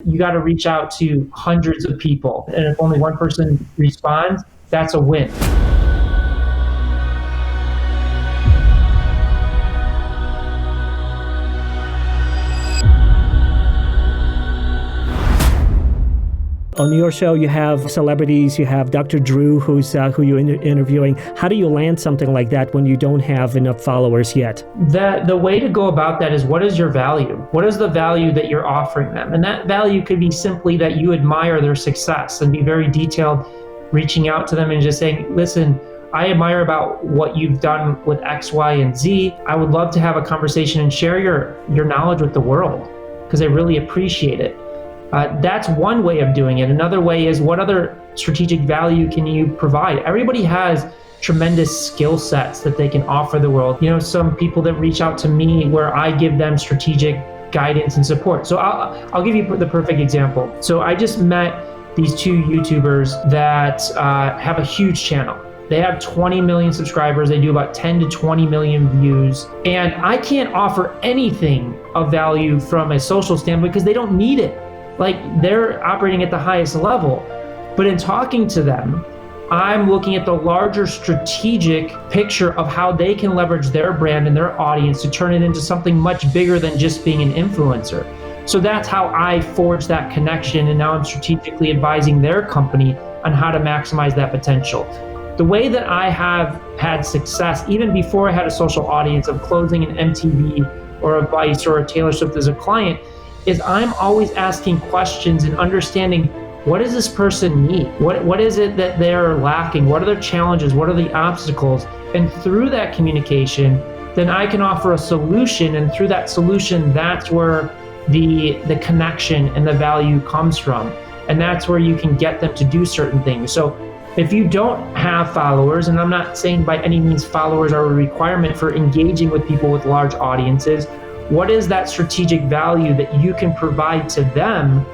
You got to reach out to hundreds of people. And if only one person responds, that's a win. On your show, you have celebrities, you have Dr. Drew, who you're interviewing. How do you land something like that when you don't have enough followers yet? The way to go about that is, what is your value? What is the value that you're offering them? And that value could be simply that you admire their success, and be very detailed, reaching out to them and just saying, listen, I admire about what you've done with X, Y, and Z. I would love to have a conversation and share your knowledge with the world, because I really appreciate it. That's one way of doing it. Another way is, what other strategic value can you provide? Everybody has tremendous skill sets that they can offer the world. You know, some people that reach out to me where I give them strategic guidance and support. So I'll give you the perfect example. So I just met these two YouTubers that have a huge channel. They have 20 million subscribers. They do about 10 to 20 million views. And I can't offer anything of value from a social standpoint because they don't need it. Like, they're operating at the highest level. But in talking to them, I'm looking at the larger strategic picture of how they can leverage their brand and their audience to turn it into something much bigger than just being an influencer. So that's how I forged that connection. And now I'm strategically advising their company on how to maximize that potential. The way that I have had success, even before I had a social audience, of closing an MTV or a Vice or a Taylor Swift as a client, is I'm always asking questions and understanding, what does this person need? What is it that they're lacking? What are their challenges? What are the obstacles? And through that communication, then I can offer a solution. And through that solution, that's where the connection and the value comes from. And that's where you can get them to do certain things. So if you don't have followers, and I'm not saying by any means followers are a requirement for engaging with people with large audiences, what is that strategic value that you can provide to them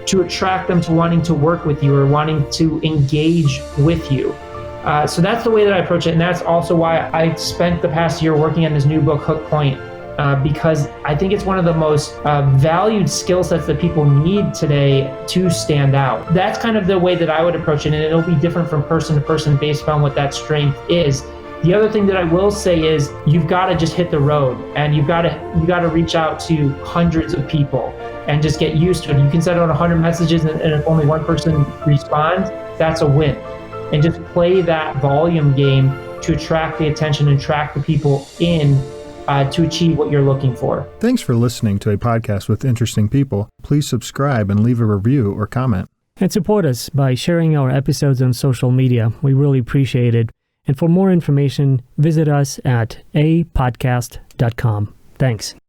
to attract them to wanting to work with you or wanting to engage with you? So that's the way that I approach it. And that's also why I spent the past year working on this new book, Hook Point, because I think it's one of the most valued skill sets that people need today to stand out. That's kind of the way that I would approach it. And it'll be different from person to person based on what that strength is. The other thing that I will say is, you've got to just hit the road, and you got to reach out to hundreds of people and just get used to it. You can send out 100 messages, and if only one person responds, that's a win. And just play that volume game to attract the attention and attract the people in to achieve what you're looking for. Thanks for listening to a podcast with interesting people. Please subscribe and leave a review or comment. And support us by sharing our episodes on social media. We really appreciate it. And for more information, visit us at apodcast.com. Thanks.